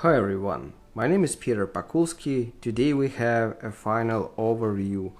Hi everyone, my name is Piterpakulski. Today we have a final overview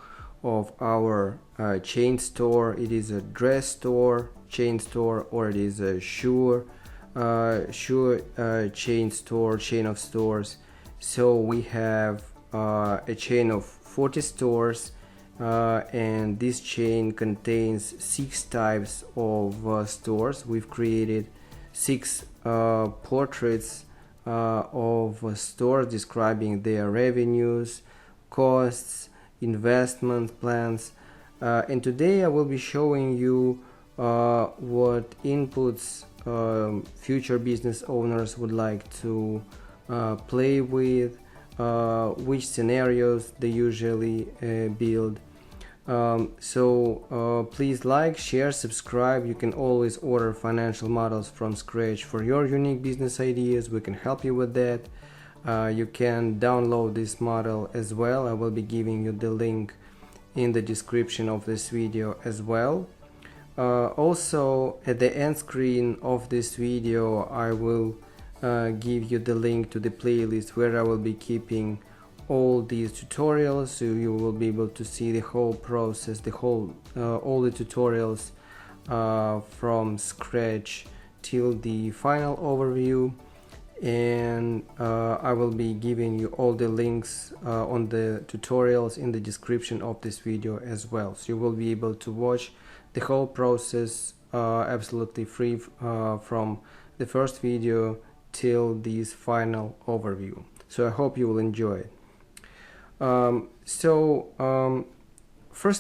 of our chain store. It is a dress store, chain store, or it is a shoe chain store, chain of stores. So we have a chain of 40 stores, and this chain contains 6 types of stores. We've created 6 portraits of stores describing their revenues, costs, investment plans, and today I will be showing you what inputs future business owners would like to play with, which scenarios they usually build. Please like, share, subscribe. You can always order financial models from scratch for your unique business ideas. We can help you with that. You can download this model as well. I will be giving you the link in the description of this video as well. Also, at the end screen of this video, I will give you the link to the playlist where I will be keeping all these tutorials, so you will be able to see the whole process, all the tutorials from scratch till the final overview. And I will be giving you all the links on the tutorials in the description of this video as well, so you will be able to watch the whole process absolutely free from the first video till this final overview. So I hope you will enjoy it. First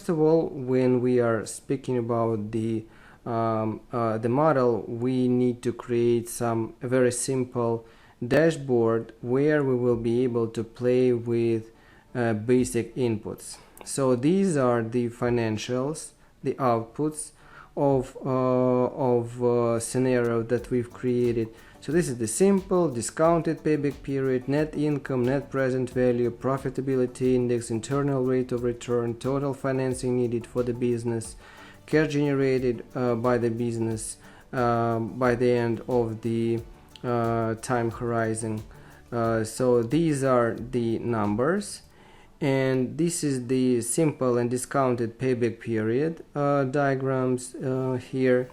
of all, when we are speaking about the model, we need to create a very simple dashboard where we will be able to play with basic inputs. So these are the financials, the outputs of scenario that we've created. So this is the simple discounted payback period, net income, net present value, profitability index, internal rate of return, total financing needed for the business, cash generated by the business by the end of the time horizon. So these are the numbers, and this is the simple and discounted payback period diagrams here.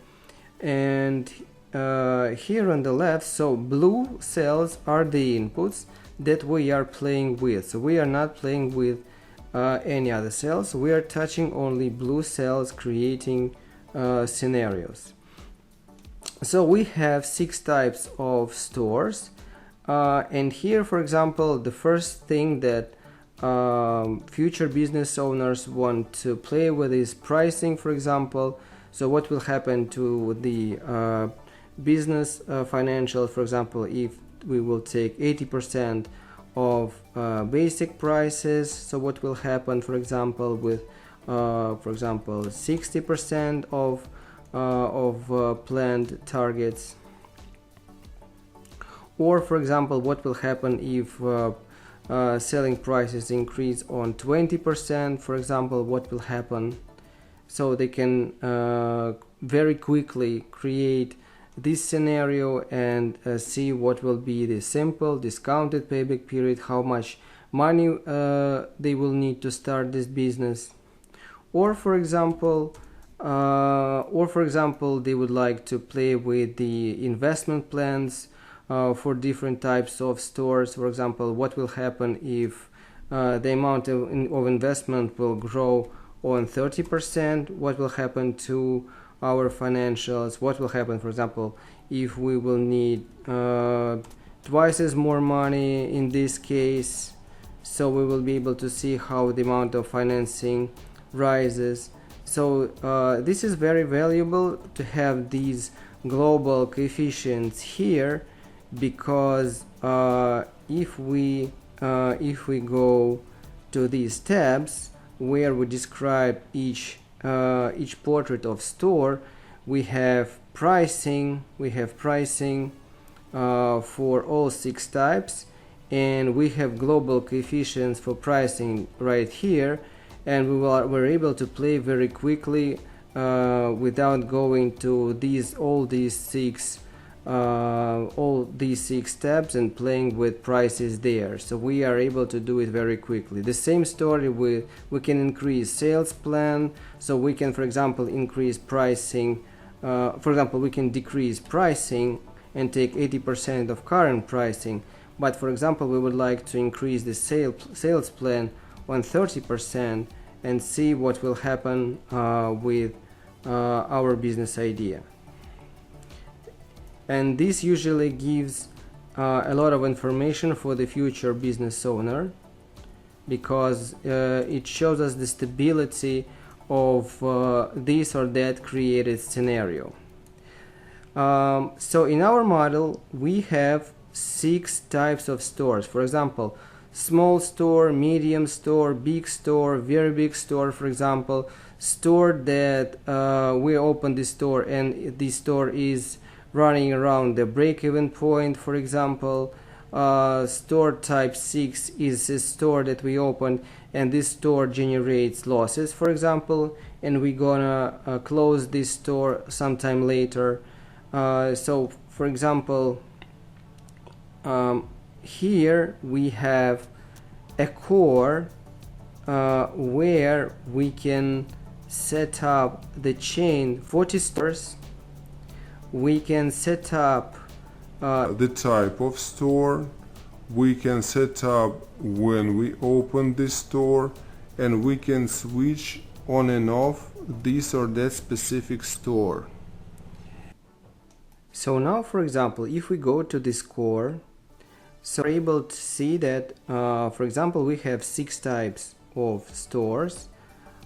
And here on the left, so blue cells are the inputs that we are playing with. So we are not playing with any other cells. We are touching only blue cells, creating scenarios. So we have 6 types of stores, and here, for example, the first thing that future business owners want to play with is pricing, for example. So what will happen to the business financial, for example, if we will take 80% of basic prices? So what will happen, for example, with 60% of planned targets? Or, for example, what will happen if selling prices increase on 20%? For example, what will happen? So they can very quickly create this scenario and see what will be the simple discounted payback period, how much money they will need to start this business. Or for example, they would like to play with the investment plans for different types of stores. For example, what will happen if the amount of investment will grow on 30%? What will happen to our financials? What will happen, for example, if we will need twice as more money in this case? So we will be able to see how the amount of financing rises. So this is very valuable to have these global coefficients here, because if we go to these tabs where we describe each portrait of store, we have pricing for all 6 types, and we have global coefficients for pricing right here, and we're able to play very quickly without going to all these 6 all these 6 steps and playing with prices there. So we are able to do it very quickly. The same story, we can increase sales plan. So we can, for example, increase pricing. For example, we can decrease pricing and take 80% of current pricing. But for example, we would like to increase the sales plan on 30% and see what will happen with our business idea. And this usually gives a lot of information for the future business owner, because it shows us the stability of this or that created scenario. So in our model we have 6 types of stores. For example, small store, medium store, big store, very big store. For example, store that we open the store and the store is running around the break-even point. For example, store type 6 is a store that we open and this store generates losses, for example, and we're gonna close this store sometime later. So for example, here we have a core where we can set up the chain 40 stores. We can set up the type of store. We can set up when we open this store, and we can switch on and off this or that specific store. So now, for example, if we go to this core, so we're able to see that, for example, we have 6 types of stores.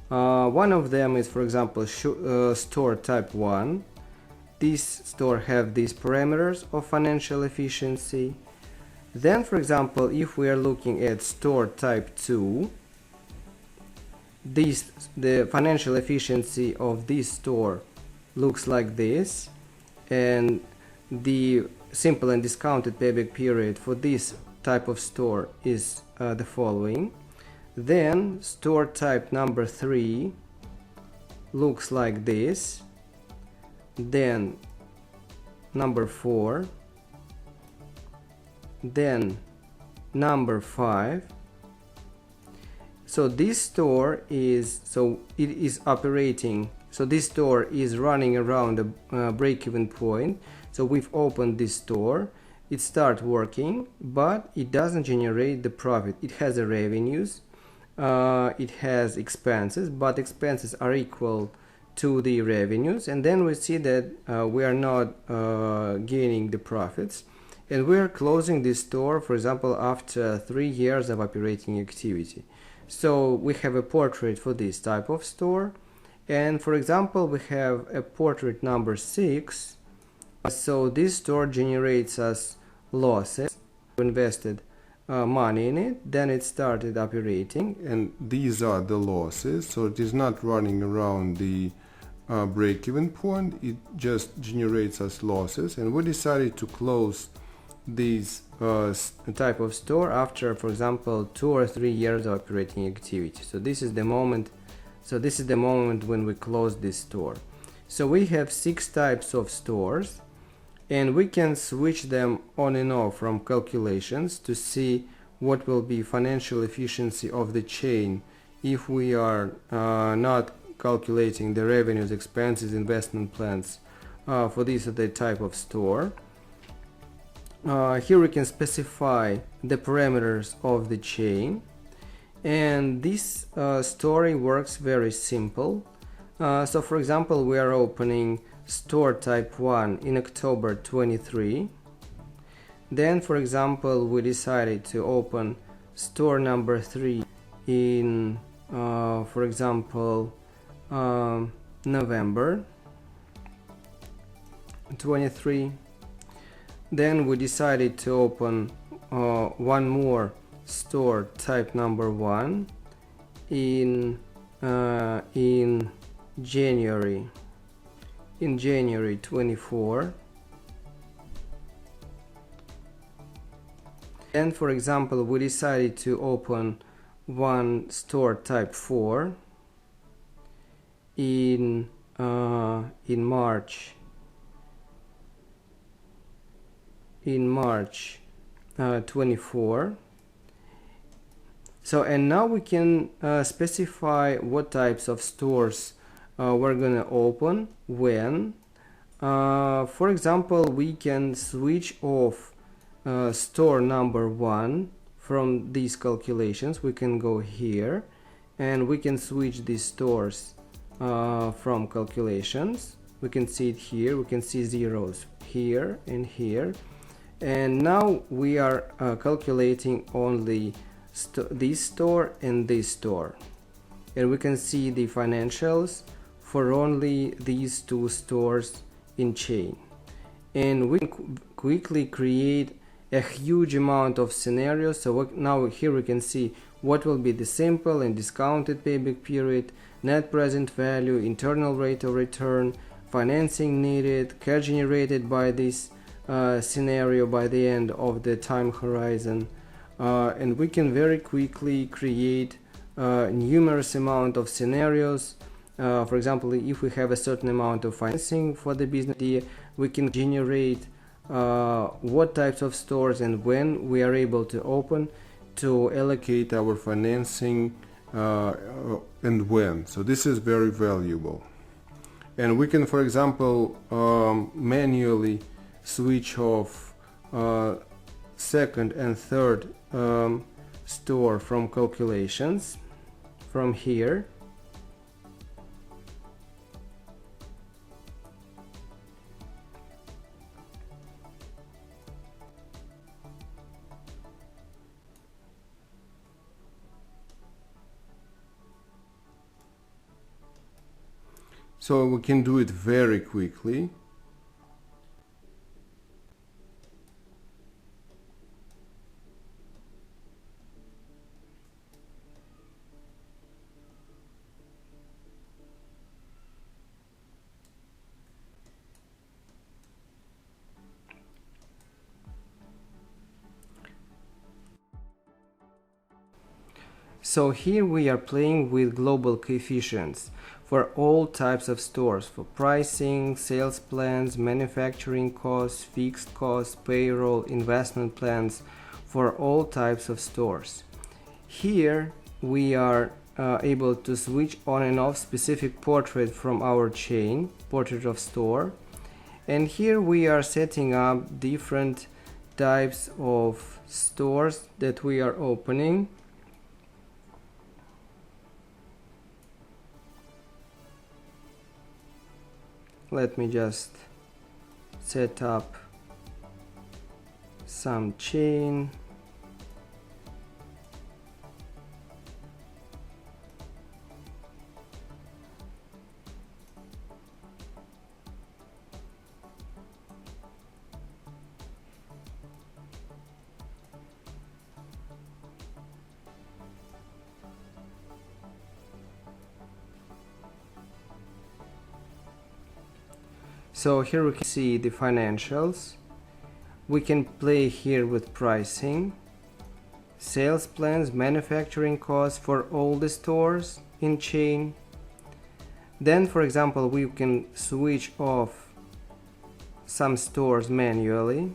One of them is, for example, store type 1. This store have these parameters of financial efficiency. Then, for example, if we are looking at store type 2, the financial efficiency of this store looks like this, and the simple and discounted payback period for this type of store is the following. Then store type number 3 looks like this. Then number 4, then number 5. So this store is, so it is operating, so this store is running around the break-even point. So we've opened this store, it starts working, but it doesn't generate the profit. It has the revenues, it has expenses, but expenses are equal to the revenues, and then we see that we are not gaining the profits, and we are closing this store, for example, after 3 years of operating activity. So we have a portrait for this type of store, and for example we have a portrait number 6. So this store generates us losses. We invested money in it, then it started operating, and these are the losses. So it is not running around the break-even point, it just generates us losses, and we decided to close these type of store after, for example, 2 or 3 years of operating activity. So this is the moment, when we close this store. So we have 6 types of stores, and we can switch them on and off from calculations to see what will be financial efficiency of the chain if we are not calculating the revenues, expenses, investment plans for this or that type of store. Here we can specify the parameters of the chain, and this story works very simple. So for example, we are opening store type 1 in October 23. Then, for example, we decided to open store number 3 in for example November 23. Then we decided to open one more store type number 1 in January 24. And for example, we decided to open one store type 4 in March in March 24. So, and now we can specify what types of stores we're gonna open when. For example, we can switch off store number 1 from these calculations. We can go here and we can switch these stores from calculations. We can see it here. We can see zeros here and here. And now we are calculating only this store and this store. And we can see the financials for only these two stores in chain. And we can quickly create a huge amount of scenarios. So now here we can see what will be the simple and discounted payback period, net present value, internal rate of return, financing needed, cash generated by this scenario by the end of the time horizon. And we can very quickly create numerous amount of scenarios. For example, if we have a certain amount of financing for the business idea, we can generate what types of stores and when we are able to open, to allocate our financing and when. So this is very valuable. And we can, for example, manually switch off second and third store from calculations from here. So we can do it very quickly. So here we are playing with global coefficients for all types of stores, for pricing, sales plans, manufacturing costs, fixed costs, payroll, investment plans, for all types of stores. Here we are able to switch on and off specific portrait from our chain, portrait of store. And here we are setting up different types of stores that we are opening. Let me just set up some chain. So here we can see the financials. We can play here with pricing, sales plans, manufacturing costs for all the stores in chain. Then, for example, we can switch off some stores manually.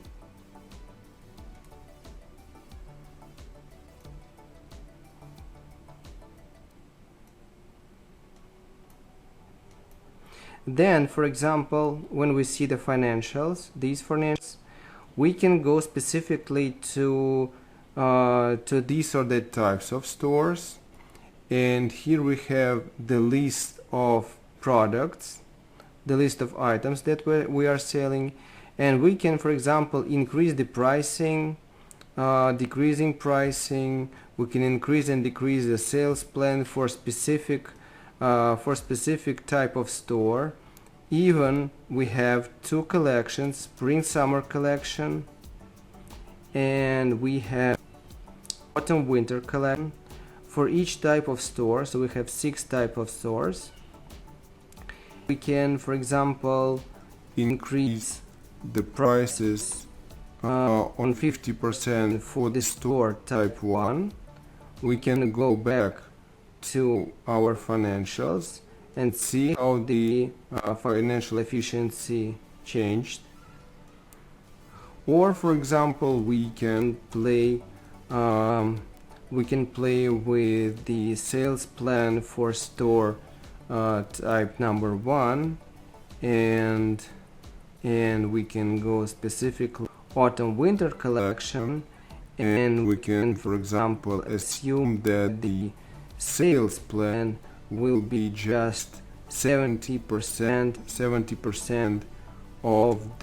Then, for example, when we see the financials, these financials, we can go specifically to these or that types of stores. And here we have the list of products, the list of items that we are selling. And we can, for example, increase the pricing, decreasing pricing. We can increase and decrease the sales plan for specific type of store. Even we have two collections, spring summer collection, and we have autumn winter collection for each type of store. So we have 6 types of stores. We can, for example, increase the prices on 50% for the store type 1. We can go back to our financials and see how the financial efficiency changed. Or for example, we can play with the sales plan for store type number 1, and we can go specifically autumn winter collection, and we can, for example, assume that the sales plan will be just 70% of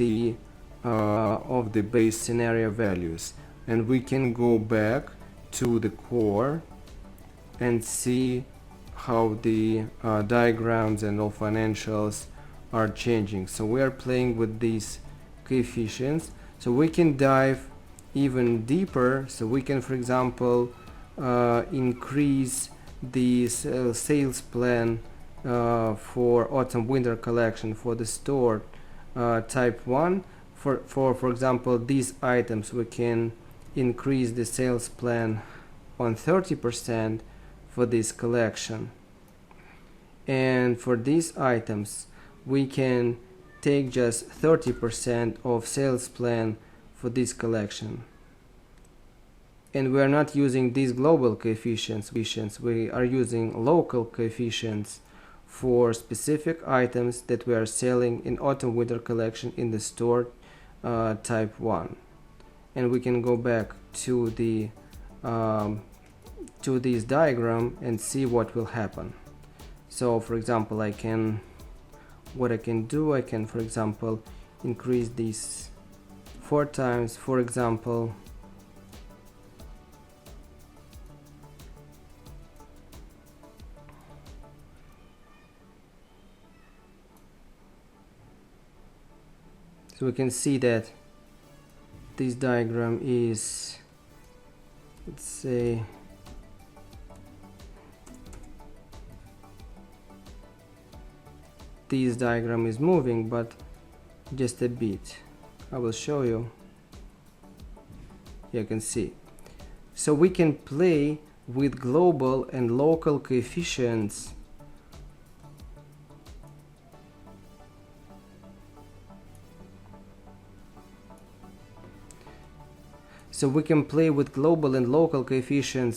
the base scenario values, and we can go back to the core and see how the diagrams and all financials are changing. So we are playing with these coefficients, so we can dive even deeper. So we can, for example, increase the sales plan for autumn winter collection for the store type 1. For example, these items, we can increase the sales plan on 30% for this collection, and for these items we can take just 30% of sales plan for this collection. And we are not using these global coefficients, we are using local coefficients for specific items that we are selling in autumn winter collection in the store type 1. And we can go back to the to this diagram and see what will happen. So for example, what I can do, I can, for example, increase this 4 times, for example. So we can see that this diagram is, let's say, this diagram is moving, but just a bit. I will show you. You can see. So we can play with global and local coefficients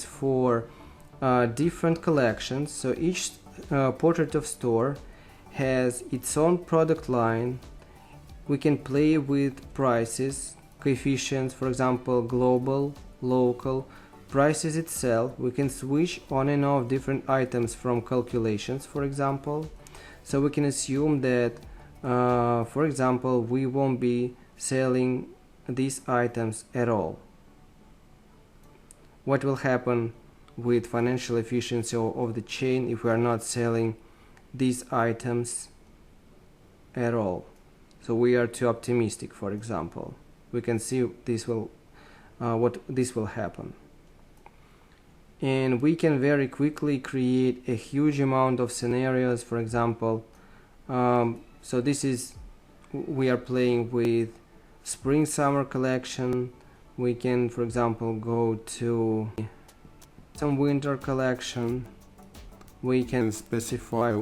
for different collections. So each portrait of store has its own product line. We can play with prices, coefficients, for example, global, local, prices itself. We can switch on and off different items from calculations, for example. So we can assume that, for example, we won't be selling these items at all. What will happen with financial efficiency of the chain if we are not selling these items at all? So we are too optimistic, for example. We can see this will happen. And we can very quickly create a huge amount of scenarios, for example. So we are playing with spring summer collection. We can, for example, go to some winter collection. We can specify,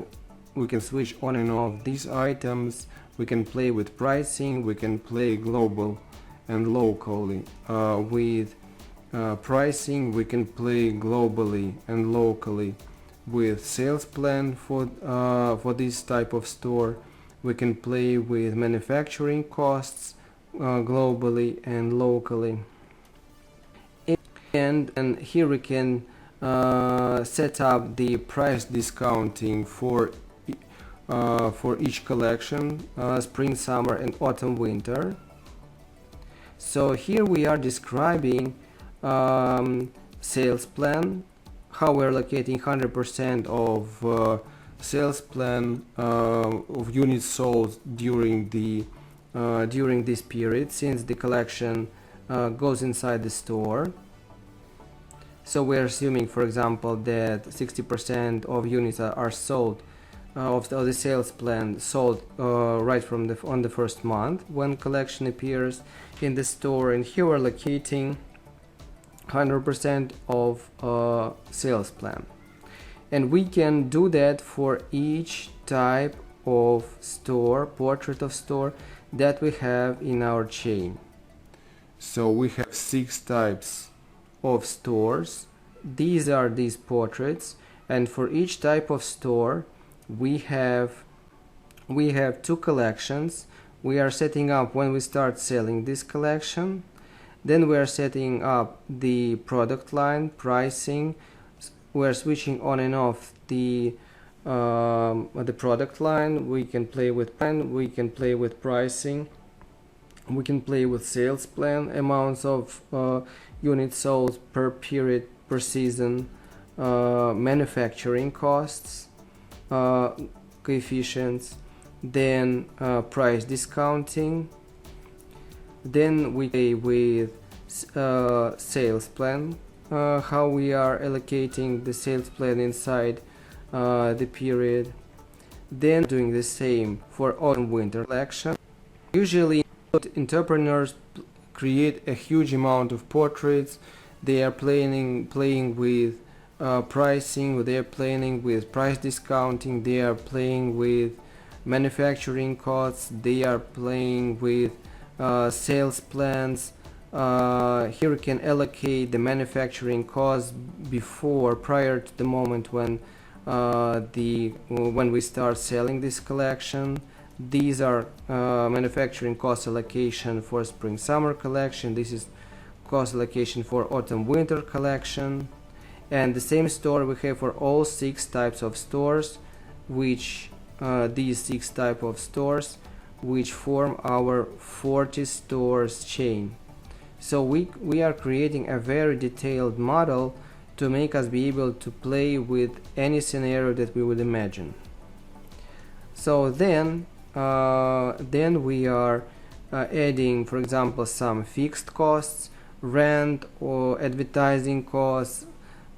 we can switch on and off these items. We can play with pricing. We can play global and locally with pricing. We can play globally and locally with sales plan for this type of store. We can play with manufacturing costs globally and locally, and here we can set up the price discounting for each collection, spring, summer, and autumn, winter. So here we are describing sales plan, how we're allocating 100% of sales plan of units sold during this period, since the collection goes inside the store. So we're assuming, for example, that 60% of units are sold of the sales plan sold right from on the first month when collection appears in the store, and here we're allocating 100% of sales plan. And we can do that for each type of store, portrait of store, that we have in our chain. So we have 6 types of stores. These are these portraits, and for each type of store we have 2 collections. We are setting up when we start selling this collection, then we are setting up the product line, pricing. We are switching on and off the product line. We can play with pricing, we can play with sales plan, amounts of units sold per period, per season, manufacturing costs, coefficients, then price discounting. Then we play with sales plan, how we are allocating the sales plan inside the period. Then doing the same for autumn-winter collection. Usually entrepreneurs create a huge amount of portraits. They are playing with pricing, they are playing with price discounting, they are playing with manufacturing costs, they are playing with sales plans. Here we can allocate the manufacturing costs prior to the moment when we start selling this collection. These are manufacturing cost allocation for spring summer collection. This is cost allocation for autumn winter collection. And the same store we have for all 6 types of stores, which these 6 types of stores which form our 40 stores chain. So we are creating a very detailed model to make us be able to play with any scenario that we would imagine. So then we are adding, for example, some fixed costs, rent or advertising costs.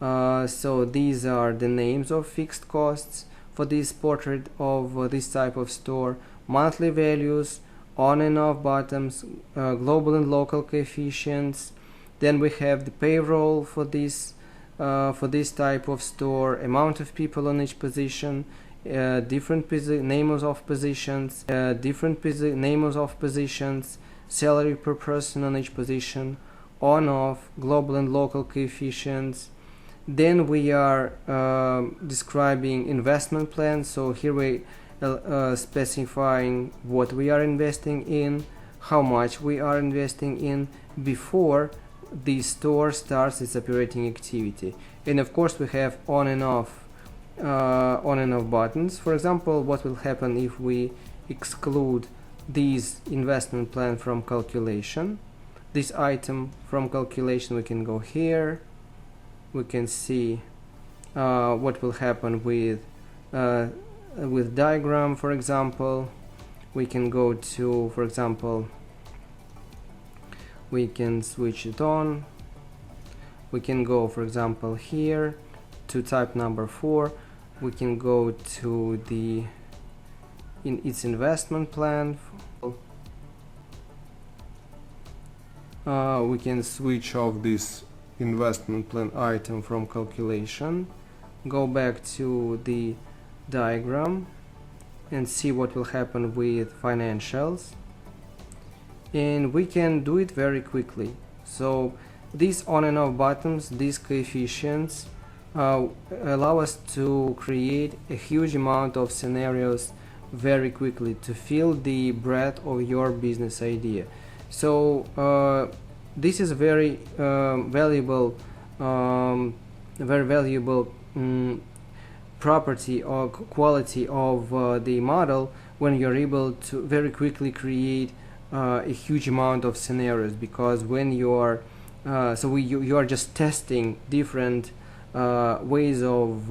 So these are the names of fixed costs for this portrait of this type of store. Monthly values, on and off bottoms, global and local coefficients. Then we have the payroll for this type of store, amount of people on each position, different names of positions, salary per person on each position, on off, global and local coefficients. Then we are describing investment plans. So here we specifying what we are investing in, how much we are investing in before the store starts its operating activity. And of course we have on and off buttons. For example, what will happen if we exclude this investment plan from calculation, this item from calculation? We can go here, we can see what will happen with diagram. For example, we can go to, for example, we can switch it on. We can go, for example, here to type number 4. We can go to its investment plan. We can switch off this investment plan item from calculation, go back to the diagram and see what will happen with financials, and we can do it very quickly. So these on and off buttons, these coefficients allow us to create a huge amount of scenarios very quickly to fill the breadth of your business idea. So this is a very valuable property or quality of the model, when you're able to very quickly create a huge amount of scenarios, because when you are you are just testing different ways of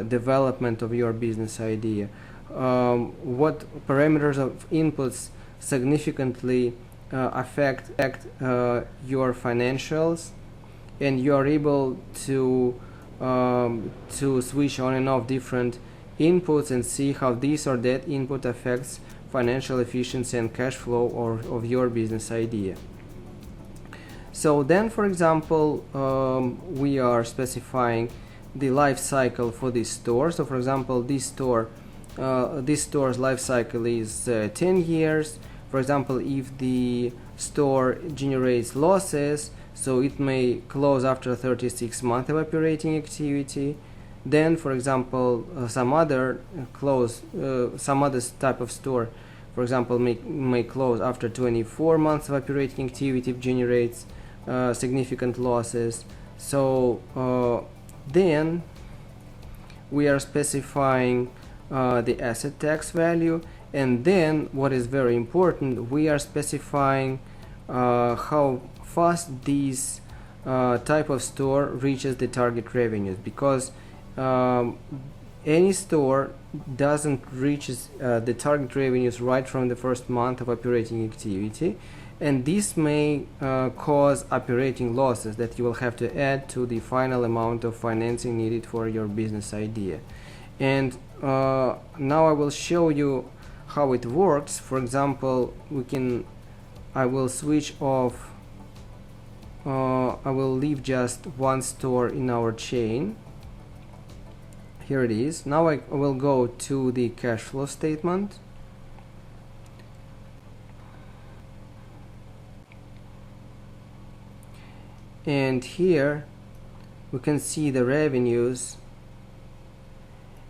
development of your business idea, what parameters of inputs significantly affect your financials, and you are able to switch on and off different inputs and see how this or that input affects financial efficiency and cash flow of your business idea. So then, for example, we are specifying the life cycle for this store. So for example, this store's life cycle is 10 years. For example, if the store generates losses, so it may close after 36 months of operating activity. Then, for example, some other type of store, for example, may close after 24 months of operating activity if generates significant losses. So then we are specifying the asset tax value, and then what is very important, we are specifying how fast this type of store reaches the target revenues, because any store doesn't reach the target revenues right from the first month of operating activity, and this may cause operating losses that you will have to add to the final amount of financing needed for your business idea. And now I will show you how it works. For example, I will switch off, I will leave just one store in our chain. Here it is. Now I will go to the cash flow statement. And here we can see the revenues,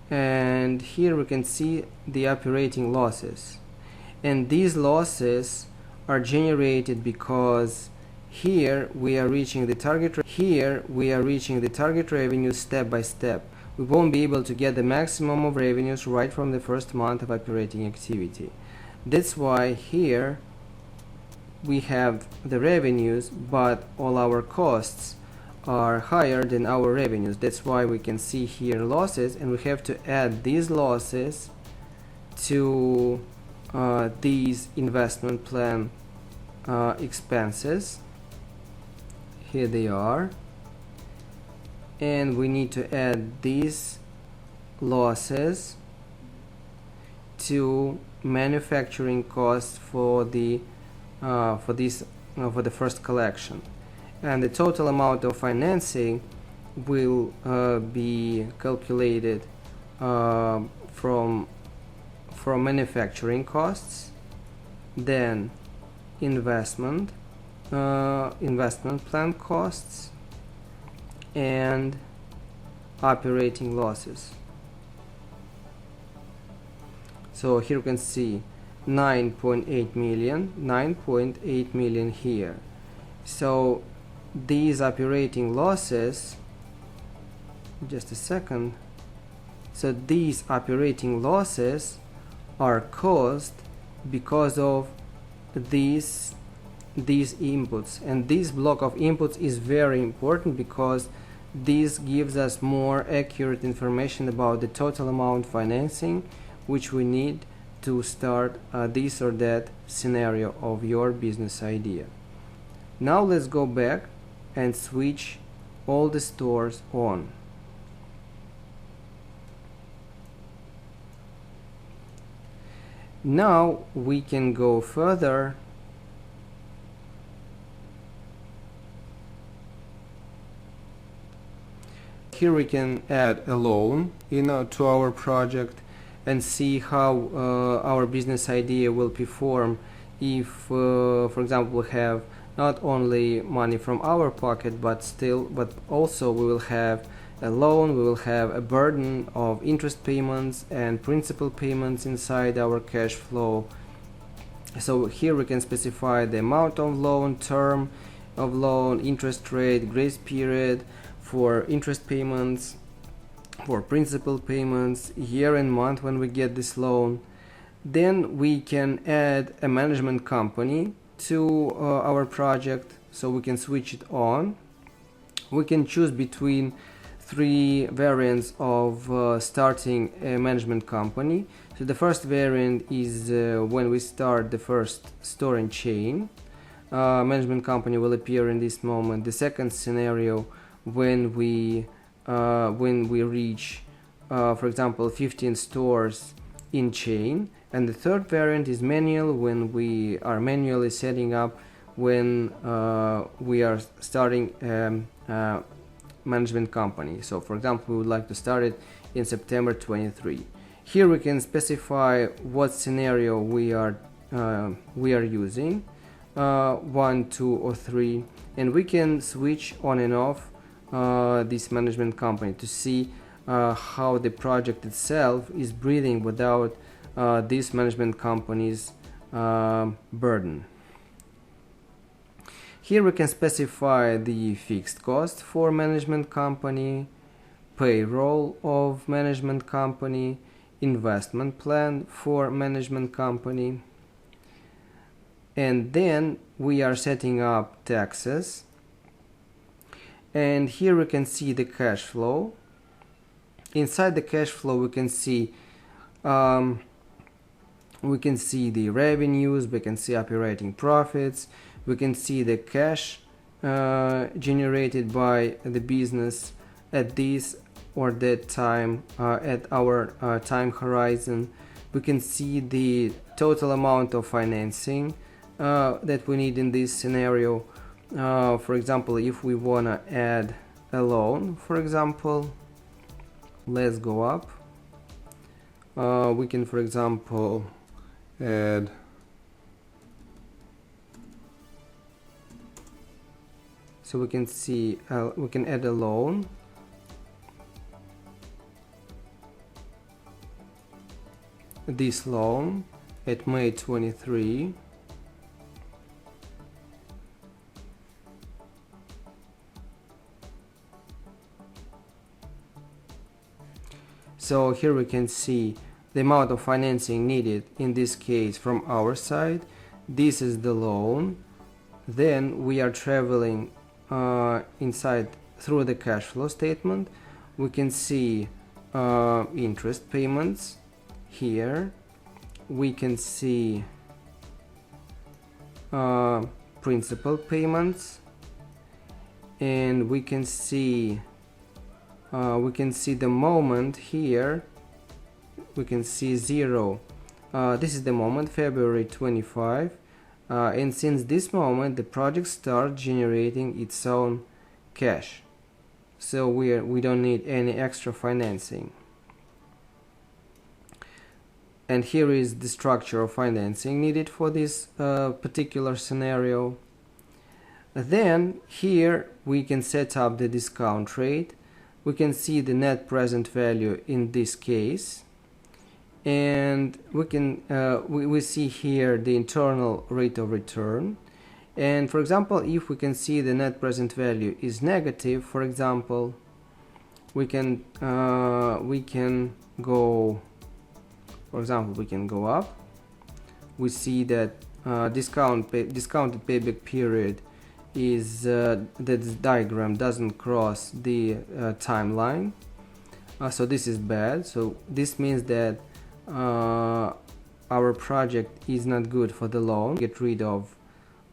and here we can see the operating losses, and these losses are generated because here we are reaching the target revenue step by step. We won't be able to get the maximum of revenues right from the first month of operating activity. That's why here we have the revenues, but all our costs are higher than our revenues. That's why we can see here losses, and we have to add these losses to these investment plan expenses. Here they are, and we need to add these losses to manufacturing costs for the first collection, and the total amount of financing will be calculated from manufacturing costs, then investment plan costs, and operating losses. So here you can see 9.8 million here. So these operating losses, just a second, so these operating losses are caused because of these inputs, and this block of inputs is very important because this gives us more accurate information about the total amount financing which we need to start this or that scenario of your business idea. Now let's go back and switch all the stores on. Now we can go further here. We can add a loan to our project and see how our business idea will perform if, for example, we have not only money from our pocket, but also we will have a loan, we will have a burden of interest payments and principal payments inside our cash flow. So here we can specify the amount of loan, term of loan, interest rate, grace period for interest payments, for principal payments, year and month when we get this loan. Then we can add a management company to our project, so we can switch it on. We can choose between three variants of starting a management company. So the first variant is when we start the first store and chain. Management company will appear in this moment. The second scenario, when we reach, for example, 15 stores in chain. And the third variant is manual, when we are manually setting up when we are starting management company. So for example, we would like to start it in September 23. Here we can specify what scenario we are using. 1, 2 or 3, and we can switch on and off this management company to see how the project itself is breathing without this management company's burden. Here we can specify the fixed cost for management company, payroll of management company, investment plan for management company, and then we are setting up taxes, and here we can see the cash flow. Inside the cash flow we can see the revenues, we can see operating profits, we can see the cash generated by the business at this or that time, at our time horizon. We can see the total amount of financing that we need in this scenario. For example, if we want to add a loan, for example, let's go up. We can, for example, add so we can see we can add a loan. This loan at May 23. So here we can see the amount of financing needed in this case from our side. This is the loan. Then we are traveling inside through the cash flow statement. We can see interest payments here. We can see principal payments, and we can see the moment here. We can see 0. This is the moment, February 25, and since this moment the project starts generating its own cash, so we don't need any extra financing. And here is the structure of financing needed for this particular scenario. Then here we can set up the discount rate. We can see the net present value in this case, and we can we see here the internal rate of return. And for example, if we can see the net present value is negative, for example, we can go, for example, we can go up. We see that discounted payback period is that this diagram doesn't cross the timeline, so this is bad. So this means that our project is not good for the loan. Get rid of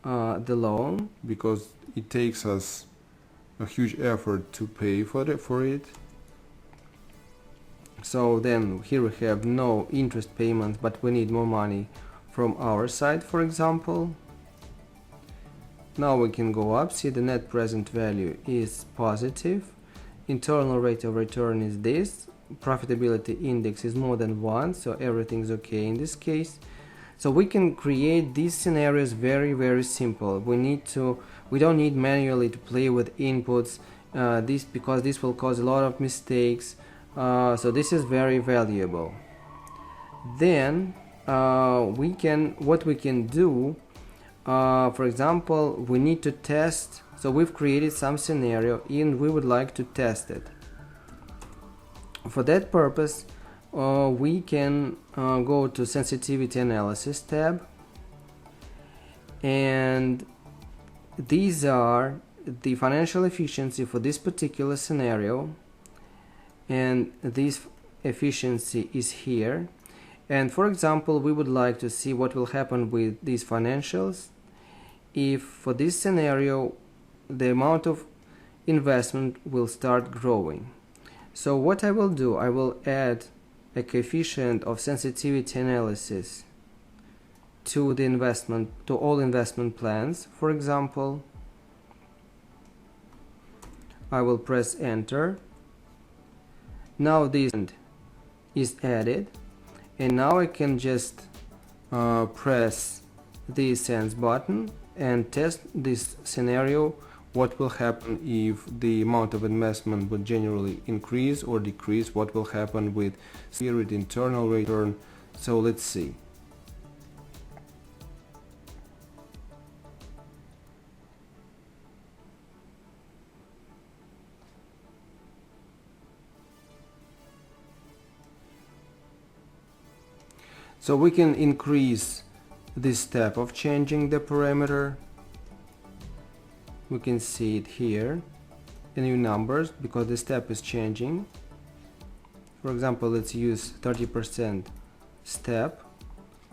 the loan because it takes us a huge effort to pay for it. So then here we have no interest payments, but we need more money from our side, for example. Now we can go up, see the net present value is positive, internal rate of return is this, profitability index is more than 1, so everything's okay in this case. So we can create these scenarios very simple. We don't need manually to play with inputs, because this will cause a lot of mistakes. So this is very valuable. Then what we can do, for example, we need to test. So we've created some scenario and we would like to test it. For that purpose, we can go to sensitivity analysis tab, and these are the financial efficiency for this particular scenario, and this efficiency is here. And for example, we would like to see what will happen with these financials if for this scenario the amount of investment will start growing. So what I will do, I will add a coefficient of sensitivity analysis to all investment plans. For example, I will press enter. Now this is added, and now I can just press the sense button, and test this scenario. What will happen if the amount of investment would generally increase or decrease? What will happen with period internal rate of return? So let's see. So we can increase this step of changing the parameter. We can see it here in new numbers because the step is changing. For example, let's use 30% step.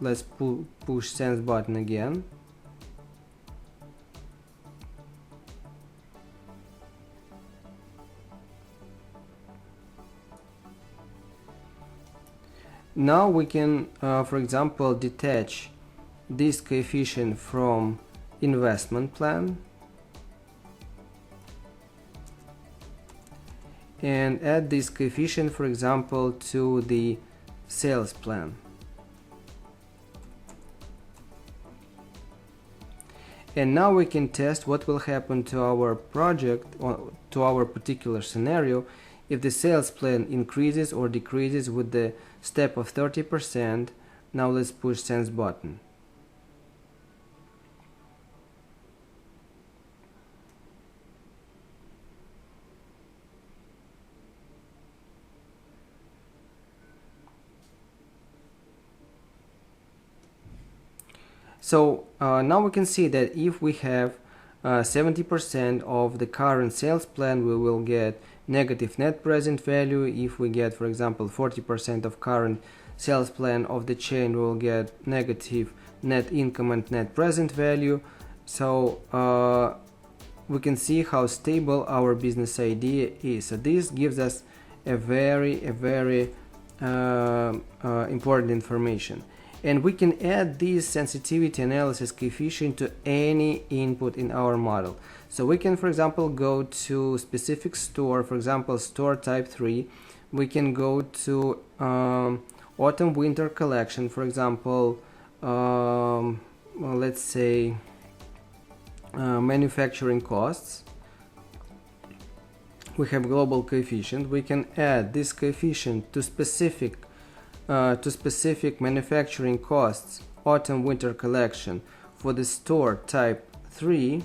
Let's push sense button again. Now we can, for example, detach this coefficient from investment plan and add this coefficient, for example, to the sales plan. And now we can test what will happen to our project or to our particular scenario if the sales plan increases or decreases with the step of 30%. Now let's push sense button. So now we can see that if we have 70% of the current sales plan, we will get negative net present value. If we get, for example, 40% of current sales plan of the chain, we will get negative net income and net present value. So we can see how stable our business idea is. So this gives us a very important information. And we can add this sensitivity analysis coefficient to any input in our model. So we can, for example, go to specific store, for example, store type 3. We can go to autumn winter collection, for example, well, let's say manufacturing costs. We have global coefficient. We can add this coefficient to specific manufacturing costs autumn winter collection for the store type 3.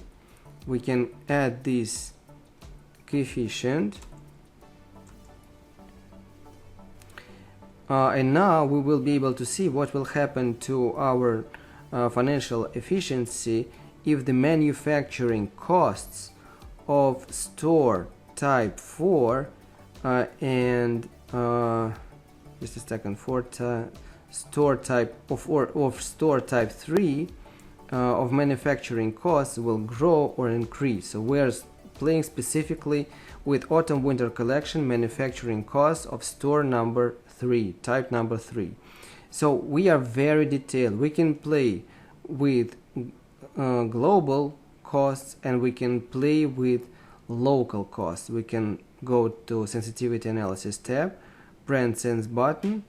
We can add this coefficient, and now we will be able to see what will happen to our financial efficiency if the manufacturing costs of store type 4 and just a second, store type of store type 3 of manufacturing costs will grow or increase. So we are playing specifically with autumn winter collection manufacturing costs of store number 3, type number 3. So we are very detailed. We can play with global costs and we can play with local costs. We can go to sensitivity analysis tab, press sense button,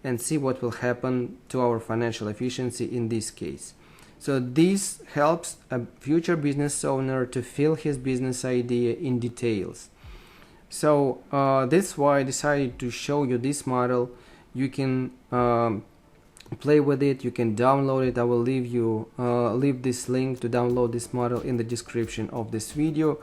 and see what will happen to our financial efficiency in this case. So this helps a future business owner to fill his business idea in details. So that's why I decided to show you this model. You can play with it, you can download it. I will leave this link to download this model in the description of this video.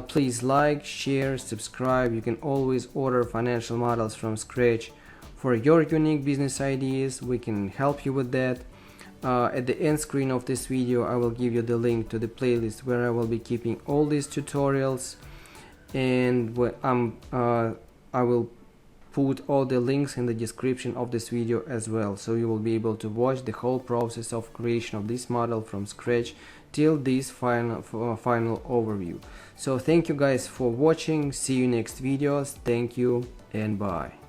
Please like, share, subscribe. You can always order financial models from scratch for your unique business ideas. We can help you with that. At the end screen of this video I will give you the link to the playlist where I will be keeping all these tutorials, and I will put all the links in the description of this video as well, so you will be able to watch the whole process of creation of this model from scratch till this final overview. So thank you guys for watching. See you next videos. Thank you and bye.